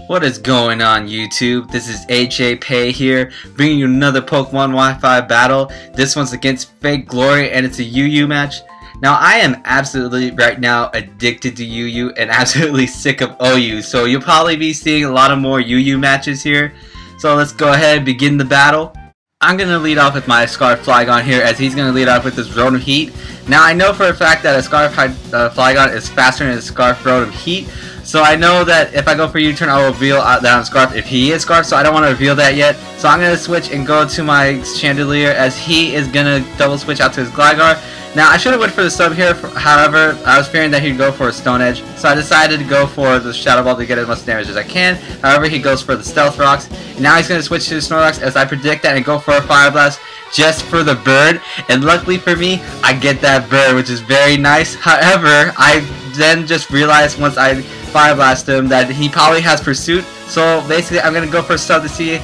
What is going on YouTube? This is AJayPay here, bringing you another Pokemon Wi-Fi battle. This one's against FakeGlory and it's a UU match. Now I am absolutely right now addicted to UU and absolutely sick of OU, so you'll probably be seeing a lot of more UU matches here. So let's go ahead and begin the battle. I'm going to lead off with my Scarf Flygon here, as he's going to lead off with his Rotom Heat. Now I know for a fact that a Scarf Flygon is faster than a Scarf Rotom Heat. So I know that if I go for U-turn, I will reveal that I'm Scarf if he is Scarf, so I don't want to reveal that yet. So I'm going to switch and go to my Chandelier, as he is going to double switch out to his Gligar. Now I should have went for the sub here, however, I was fearing that he'd go for a Stone Edge, so I decided to go for the Shadow Ball to get as much damage as I can. However, he goes for the Stealth Rocks. Now he's going to switch to the Snorlax, as I predict that, and go for a Fire Blast just for the bird. And luckily for me, I get that bird, which is very nice. However, I then just realized once I Fire Blast him that he probably has Pursuit. So basically, I'm going to go for a sub to see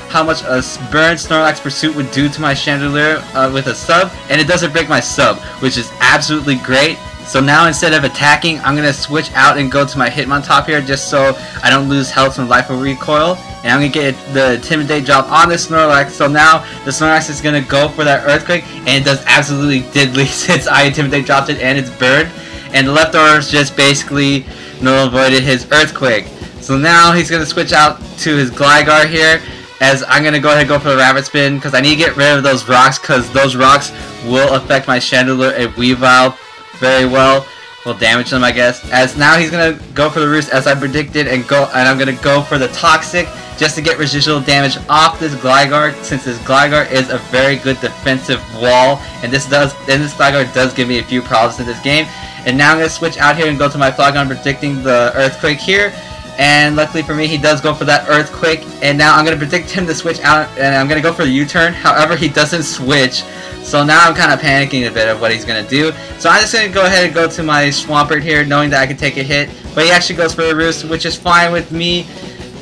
how much a burn Snorlax Pursuit would do to my Chandelier with a sub, and it doesn't break my sub, which is absolutely great. So now instead of attacking, I'm going to switch out and go to my Hitmontop here, just so I don't lose health from Life of Recoil, and I'm going to get the Intimidate drop on the Snorlax. So now the Snorlax is going to go for that Earthquake, and it does absolutely diddly since I Intimidate dropped it and it's burned, and the leftovers just basically null avoided his Earthquake. So now he's going to switch out to his Gligar here, as I'm going to go ahead and go for the Rabbit Spin, because I need to get rid of those rocks, because those rocks will affect my Chandelier and Weavile very well. Will damage them, I guess. As now he's going to go for the Roost, as I predicted, and I'm going to go for the Toxic, just to get residual damage off this Gligar, since this Gligar is a very good defensive wall, and this Gligar does give me a few problems in this game. And now I'm going to switch out here and go to my Flygon, predicting the Earthquake here. And luckily for me, he does go for that Earthquake. And now I'm going to predict him to switch out, and I'm going to go for the U-turn. However, he doesn't switch. So now I'm kind of panicking a bit of what he's going to do. So I'm just going to go ahead and go to my Swampert here, knowing that I can take a hit. But he actually goes for the Roost, which is fine with me,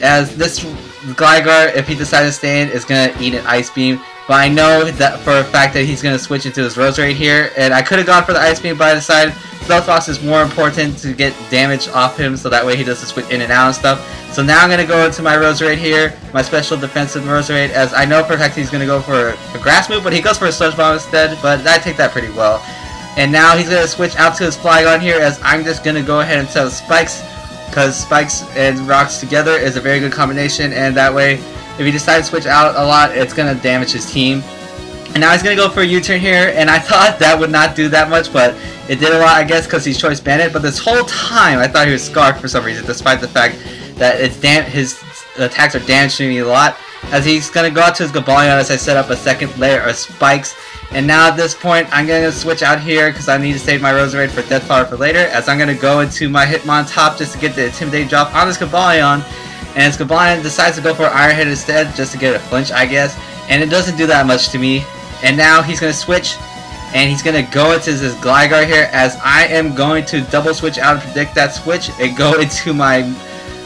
as this Gligar, if he decides to stay in, is going to eat an Ice Beam. But I know that for a fact that he's going to switch into his Roserade here. And I could have gone for the Ice Beam, but I decided Stealth Rocks is more important to get damage off him, so that way he doesn't switch in and out and stuff. So now I'm going to go into my Roserade here, my special defensive Roserade, as I know for a fact he's going to go for a Grass move, but he goes for a Sludge Bomb instead, but I take that pretty well. And now he's going to switch out to his Flygon here, as I'm just going to go ahead and set Spikes, because Spikes and Rocks together is a very good combination, and that way if he decides to switch out a lot, it's going to damage his team. And now he's going to go for a U-turn here, and I thought that would not do that much, but it did a lot, I guess, because he's Choice Bandit. But this whole time, I thought he was Scarf for some reason, despite the fact that his attacks are damaging me a lot. As he's going to go out to his Gabalion, as I set up a second layer of Spikes. And now at this point, I'm going to switch out here, because I need to save my Roserade for Death Flower for later, as I'm going to go into my Hitmontop just to get the Intimidate drop on this Gabalion. And his Gabalion decides to go for Iron Head instead, just to get a flinch, I guess. And it doesn't do that much to me. And now he's going to switch, and he's going to go into his Gligar here, as I am going to double switch out and predict that switch and go into my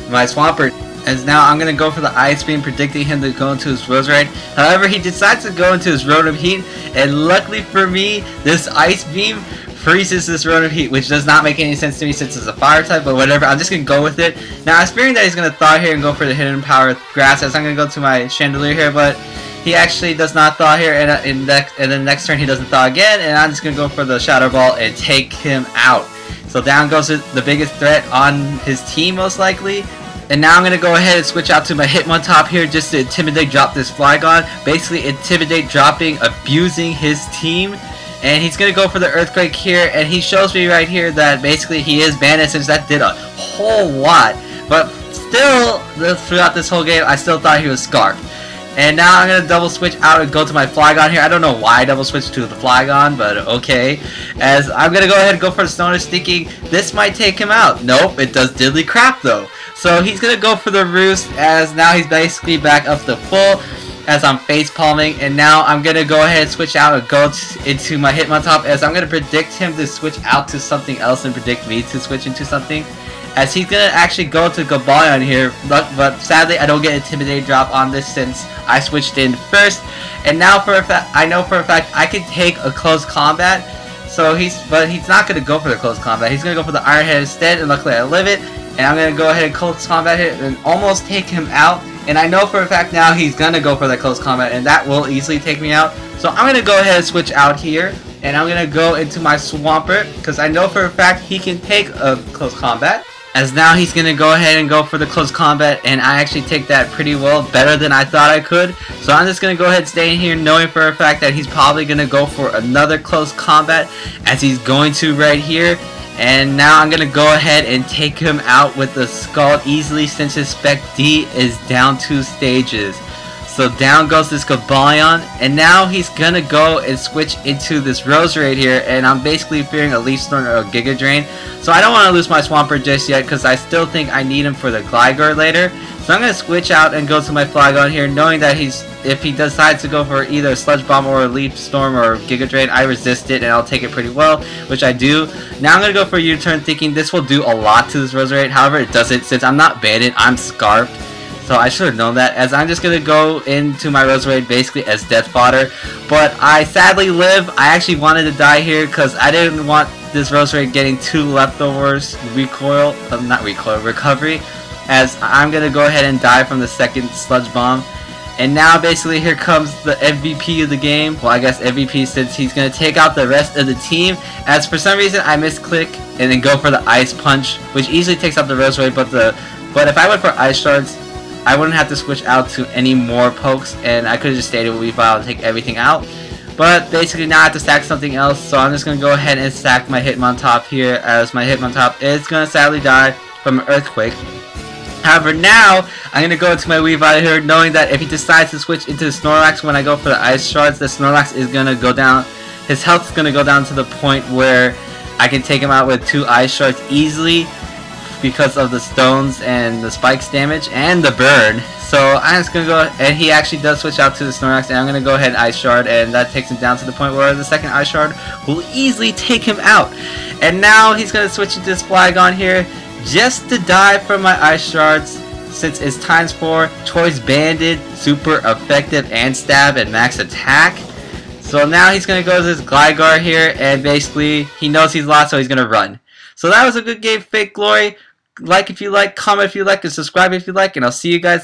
Swampert. As now I'm going to go for the Ice Beam, predicting him to go into his Roserade. However, he decides to go into his Rotom Heat, and luckily for me, this Ice Beam freezes this Rotom Heat, which does not make any sense to me since it's a Fire type, but whatever, I'm just going to go with it. Now I was fearing that he's going to thaw here and go for the Hidden Power Grass, as I'm going to go to my Chandelier here, but he actually does not thaw here, and then next turn he doesn't thaw again, and I'm just going to go for the Shadow Ball and take him out. So down goes the biggest threat on his team, most likely. And now I'm going to go ahead and switch out to my Hitmontop here, just to Intimidate drop this Flygon. Basically Intimidate dropping, abusing his team. And he's going to go for the Earthquake here, and he shows me right here that basically he is Bandit, since that did a whole lot. But still, throughout this whole game, I still thought he was Scarf. And now I'm going to double switch out and go to my Flygon here. I don't know why I double switched to the Flygon, but okay. As I'm going to go ahead and go for the Stone Edge, thinking this might take him out. Nope, it does diddly crap though. So he's going to go for the Roost, as now he's basically back up to full, as I'm face palming. And now I'm going to go ahead and switch out and go into my Hitmontop, as I'm going to predict him to switch out to something else and predict me to switch into something. As he's going to actually go to Gabalion here, but sadly I don't get Intimidate drop on this since I switched in first. And now for a fact, I know for a fact I can take a close combat. So he's not going to go for the close combat. He's going to go for the Iron Head instead, and luckily I live it. And I'm going to go ahead and close combat here and almost take him out. And I know for a fact now he's going to go for that close combat, and that will easily take me out. So I'm going to go ahead and switch out here. And I'm going to go into my Swampert, because I know for a fact he can take a close combat. As now he's going to go ahead and go for the close combat, and I actually take that pretty well, better than I thought I could. So I'm just going to go ahead and stay in here knowing for a fact that he's probably going to go for another close combat, as he's going to right here. And now I'm going to go ahead and take him out with the Scald easily, since his Spec D is down 2 stages. So down goes this Gabalion, and now he's going to go and switch into this Rose right here, and I'm basically fearing a Leaf Storm or a Giga Drain. So I don't want to lose my Swampert just yet, because I still think I need him for the Gligar later. So I'm going to switch out and go to my Flygon here, knowing that if he decides to go for either a Sludge Bomb or a Leaf Storm or Giga Drain, I resist it and I'll take it pretty well, which I do. Now I'm going to go for a U-turn, thinking this will do a lot to this Roserade. However, it doesn't, since I'm not Banded, I'm Scarfed. So I should have known that, as I'm just going to go into my Roserade basically as death fodder. But I sadly live. I actually wanted to die here because I didn't want this Roserade getting 2 leftovers recovery, as I'm going to go ahead and die from the second Sludge Bomb. And now basically here comes the MVP of the game. Well, I guess MVP, since he's going to take out the rest of the team, as for some reason I misclick and then go for the Ice Punch, which easily takes out the Roserade. But if I went for Ice Shards, I wouldn't have to switch out to any more pokes, and I could have just stayed with Wifi and take everything out. But basically now I have to stack something else, so I'm just going to go ahead and stack my Hitmontop here, as my Hitmontop is going to sadly die from an Earthquake. However, now I'm going to go into my Weavile here, knowing that if he decides to switch into Snorlax when I go for the Ice Shards, the Snorlax is going to go down. His health is going to go down to the point where I can take him out with 2 Ice Shards easily, because of the stones and the spikes damage and the burn. So I'm just going to go, and he actually does switch out to the Snorlax, and I'm going to go ahead and Ice Shard, and that takes him down to the point where the second Ice Shard will easily take him out. And now he's going to switch into this Flygon here, just to die from my Ice Shards, since it's times 4, Choice Banded, super effective, and stab and max attack. So now he's going to go to this Gligar here, and basically he knows he's lost, so he's going to run. So that was a good game, FakeGlory. Like if you like, comment if you like, and subscribe if you like, and I'll see you guys